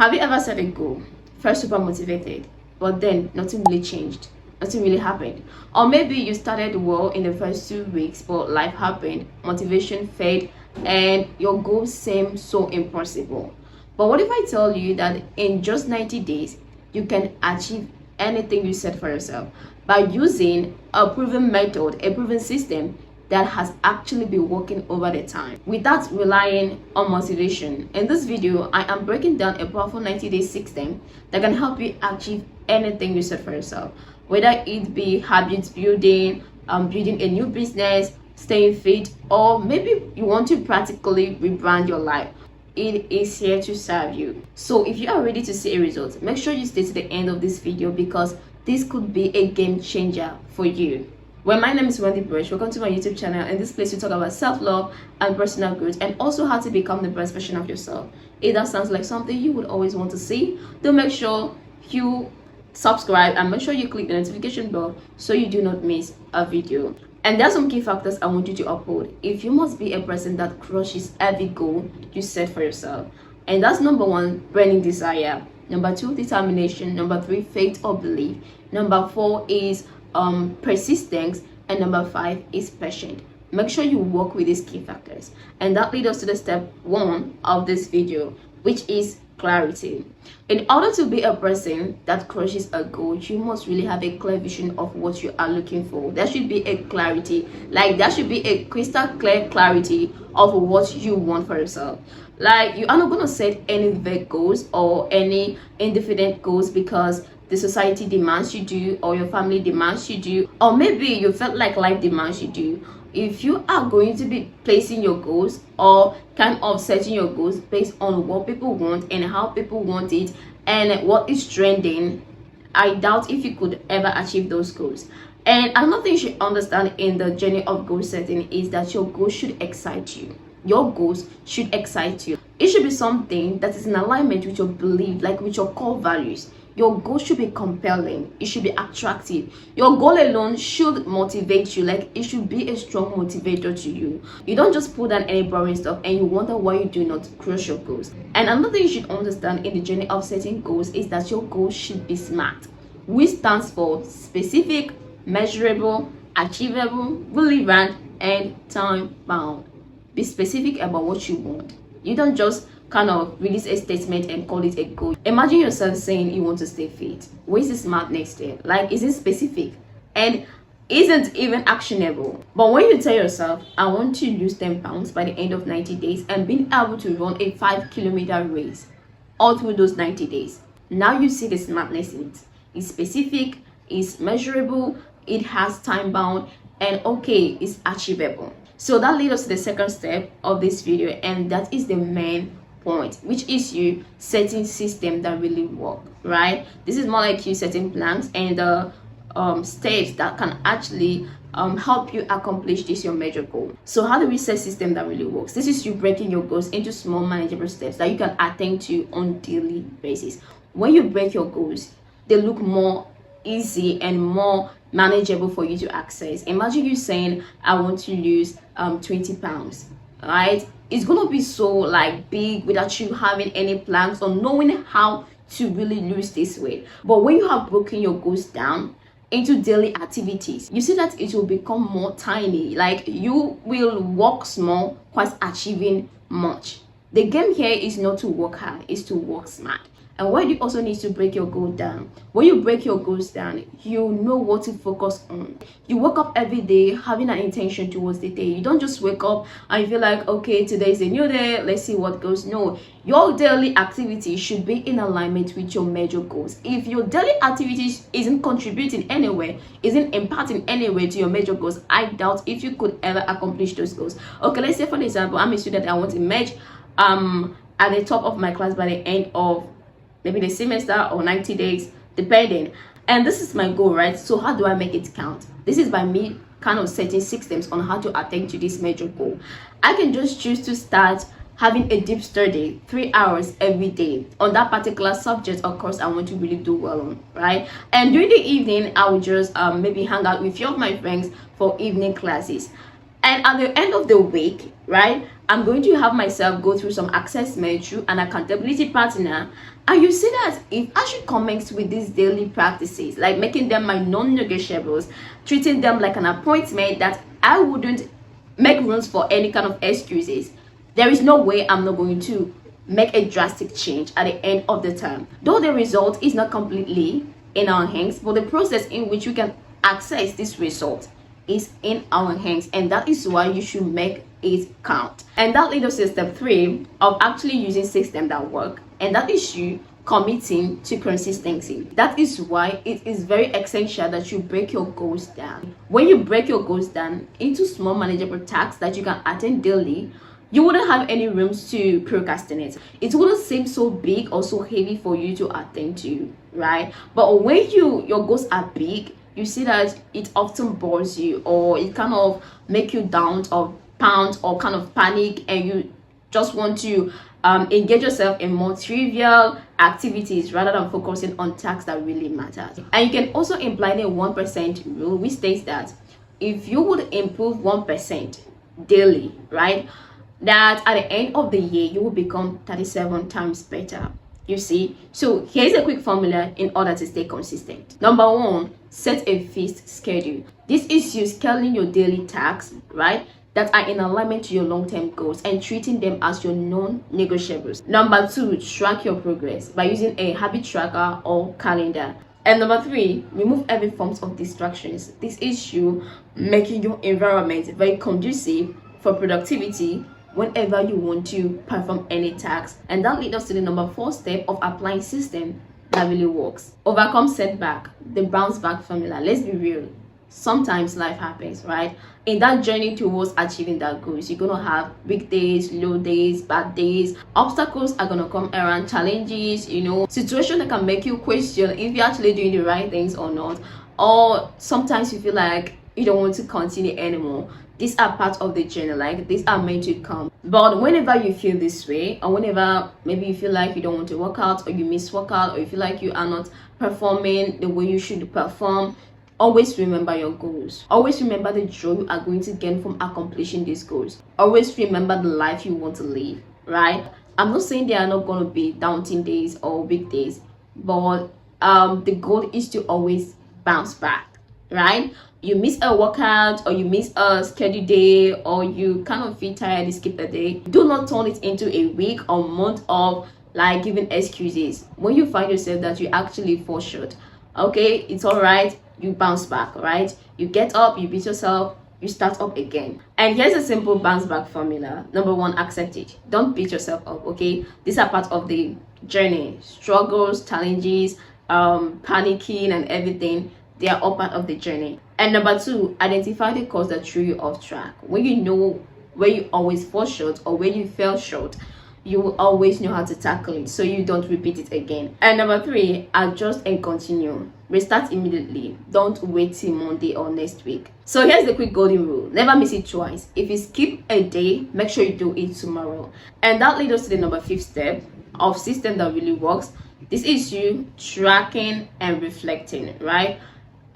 Have you ever set a goal, felt super motivated, but then nothing really changed? Nothing really happened. Or maybe you started well in the first 2 weeks, but life happened, motivation faded, and your goals seem so impossible. But what if I tell you that in just 90 days, you can achieve anything you set for yourself by using a proven method, a proven system that has actually been working over the time without relying on motivation? In this video, I am breaking down a powerful 90-day system that can help you achieve anything you set for yourself, whether it be habits building, building a new business, staying fit, or maybe you want to practically rebrand your life. It is here to serve you. So if you are ready to see a result, make sure you stay to the end of this video, because this could be a game changer for you. Well, my name is Wendy Brush. Welcome to my YouTube channel. In this place, we talk about self-love and personal growth, and also how to become the best version of yourself. If that sounds like something you would always want to see, then make sure you subscribe and make sure you click the notification bell so you do not miss a video. And there are some key factors I want you to uphold if you must be a person that crushes every goal you set for yourself. And that's number 1, burning desire. Number 2, determination. Number 3, faith or belief. Number 4 is persistence, and number 5 is patience. Make sure you work with these key factors, and that leads us to the step 1 of this video, which is clarity. In order to be a person that crushes a goal, you must really have a clear vision of what you are looking for. There should be a clarity, like there should be a crystal clear clarity of what you want for yourself. Like, you are not going to set any vague goals or any indefinite goals because the society demands you do, or your family demands you do, or maybe you felt like life demands you do. If you are going to be placing your goals or kind of setting your goals based on what people want and how people want it and what is trending, I doubt if you could ever achieve those goals. And another thing you should understand in the journey of goal setting is that your goals should excite you. Your goals should excite you. It should be something that is in alignment with your belief, like with your core values. Your goal should be compelling. It should be attractive. Your goal alone should motivate you. Like, it should be a strong motivator to you. You don't just put down any boring stuff and you wonder why you do not crush your goals. And another thing you should understand in the journey of setting goals is that your goals should be SMART, which stands for specific, measurable, achievable, relevant, and time bound. Be specific about what you want. You don't just kind of release a statement and call it a goal. Imagine yourself saying you want to stay fit. Where's the SMART next year? Like, is it specific and isn't even actionable? But when you tell yourself, I want to lose 10 pounds by the end of 90 days and being able to run a 5-kilometer race all through those 90 days, now you see the smartness in it. It's specific, it's measurable, it has time bound, and okay, it's achievable. So that leads us to the second step of this video, and that is the main point, which is you setting system that really work, right? This is more like you setting plans and the steps that can actually help you accomplish this your major goal. So how do we set system that really works? This is you breaking your goals into small manageable steps that you can attain to on daily basis. When you break your goals, they look more easy and more manageable for you to access. Imagine you saying, I want to lose 20 pounds, right? It's gonna be so like big without you having any plans or knowing how to really lose this weight. But when you have broken your goals down into daily activities, you see that it will become more tiny. Like, you will walk small whilst achieving much. The game here is not to work hard, it's to work smart. And why do you also need to break your goal down? When you break your goals down, you know what to focus on. You wake up every day having an intention towards the day. You don't just wake up and you feel like, okay, today is a new day, let's see what goes. No, your daily activity should be in alignment with your major goals. If your daily activities isn't contributing anywhere, isn't impacting anywhere to your major goals, I doubt if you could ever accomplish those goals. Okay, let's say for example, I'm a student, I want to emerge at the top of my class by the end of maybe the semester or 90 days, depending. And this is my goal, right? So how do I make it count? This is by me kind of setting systems on how to attain to this major goal. I can just choose to start having a deep study 3 hours every day on that particular subject or course I want to really do well on, right? And during the evening, I will just maybe hang out with a few of my friends for evening classes. And at the end of the week, right, I'm going to have myself go through some assessment through an accountability partner And you see that if I should commence with these daily practices, like making them my non-negotiables, treating them like an appointment, that I wouldn't make rooms for any kind of excuses, there is no way I'm not going to make a drastic change at the end of the term. Though the result is not completely in our hands, but the process in which we can access this result is in our hands, and that is why you should make it count. And that leads us to step 3 of actually using systems that work, and that is you committing to consistency. That is why it is very essential that you break your goals down. When you break your goals down into small manageable tasks that you can attain daily, you wouldn't have any rooms to procrastinate. It wouldn't seem so big or so heavy for you to attend to, right? But when your goals are big, you see that it often bores you, or it kind of make you down or pound or kind of panic, and you just want to engage yourself in more trivial activities rather than focusing on tasks that really matter. And you can also imply the 1% rule, which states that if you would improve 1% daily, right, that at the end of the year you will become 37 times better. You see, so here's a quick formula in order to stay consistent. Number 1, set a fixed schedule. This is you scaling your daily tasks, right, that are in alignment to your long-term goals and treating them as your non-negotiables. Number 2, track your progress by using a habit tracker or calendar. And number 3, remove every form of distractions. This is you making your environment very conducive for productivity whenever you want to perform any task. And that leads us to the number 4 step of applying system that really works. Overcome setback, the bounce back formula. Let's be real, sometimes life happens, right? In that journey towards achieving that goals, you're gonna have big days, low days, bad days. Obstacles are gonna come around, challenges, situations that can make you question if you're actually doing the right things or not. Or sometimes you feel like you don't want to continue anymore. These are part of the journey, like these are meant to come. But whenever you feel this way, or whenever maybe you feel like you don't want to work out, or you miss workout, or you feel like you are not performing the way you should perform, always remember your goals. Always remember the joy you are going to gain from accomplishing these goals. Always remember the life you want to live, right? I'm not saying there are not going to be daunting days or big days, but the goal is to always bounce back, right? You miss a workout, or you miss a scheduled day, or you kind of feel tired, you skip a day. Do not turn it into a week or month of like giving excuses. When you find yourself that you actually fall short, okay, it's all right. You bounce back, right? You get up, you beat yourself, you start up again. And here's a simple bounce back formula. Number 1, accept it. Don't beat yourself up, okay? These are part of the journey. Struggles, challenges, panicking and everything, they are all part of the journey. And number 2, identify the cause that threw you off track. When you know where you always fall short or where you fell short, you will always know how to tackle it so you don't repeat it again. And number 3, adjust and continue. Restart immediately. Don't wait till Monday or next week. So here's the quick golden rule. Never miss it twice. If you skip a day, make sure you do it tomorrow. And that leads us to the number 5th step of system that really works. This is you tracking and reflecting, right?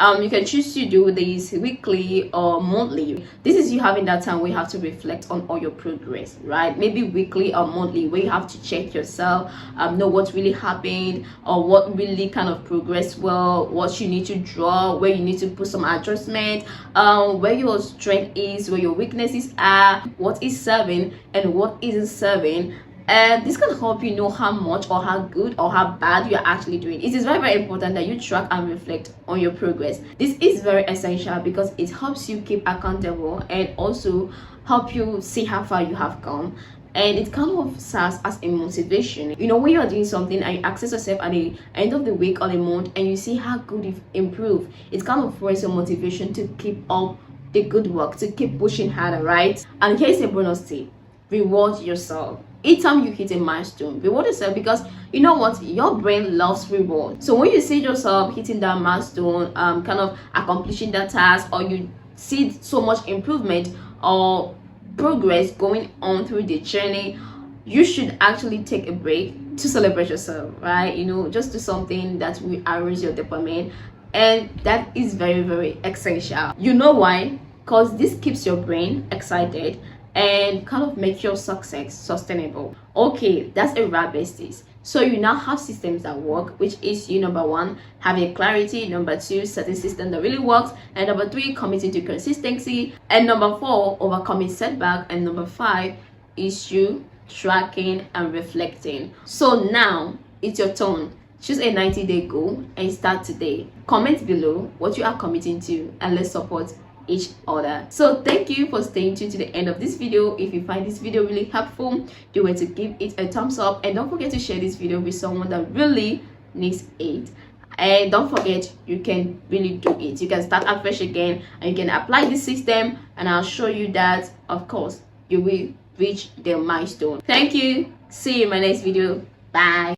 You can choose to do this weekly or monthly. This is you having that time where you have to reflect on all your progress, right? Maybe weekly or monthly, where you have to check yourself, know what really happened, or what really kind of progressed well, what you need to draw, where you need to put some adjustment, where your strength is, where your weaknesses are, what is serving and what isn't serving. And this can help you know how much or how good or how bad you're actually doing. It is very, very important that you track and reflect on your progress. This is very essential because it helps you keep accountable and also help you see how far you have come. And it kind of serves as a motivation. When you're doing something and you access yourself at the end of the week or the month and you see how good you've improved, it kind of fuels your motivation to keep up the good work, to keep pushing harder, right? And here's a bonus tip. Reward yourself. Each time you hit a milestone, reward yourself, because you know what, your brain loves reward. So when you see yourself hitting that milestone, kind of accomplishing that task, or you see so much improvement or progress going on through the journey, you should actually take a break to celebrate yourself, right? Just do something that will arouse your dopamine, and that is very, very essential. You know why? Because this keeps your brain excited and kind of make your success sustainable. Okay, that's a wrap, besties. So you now have systems that work, which is you number one, having clarity, number two, setting system that really works, and number three, committing to consistency, and number four, overcoming setback, and number five is you tracking and reflecting. So now it's your turn. Choose a 90-day goal and start today. Comment below what you are committing to, and let's support each other. So thank you for staying tuned to the end of this video. If you find this video really helpful, do want to give it a thumbs up, and don't forget to share this video with someone that really needs it. And don't forget, you can really do it. You can start afresh again, and you can apply this system, and I'll show you that, of course, you will reach the milestone. Thank you. See you in my next video. Bye.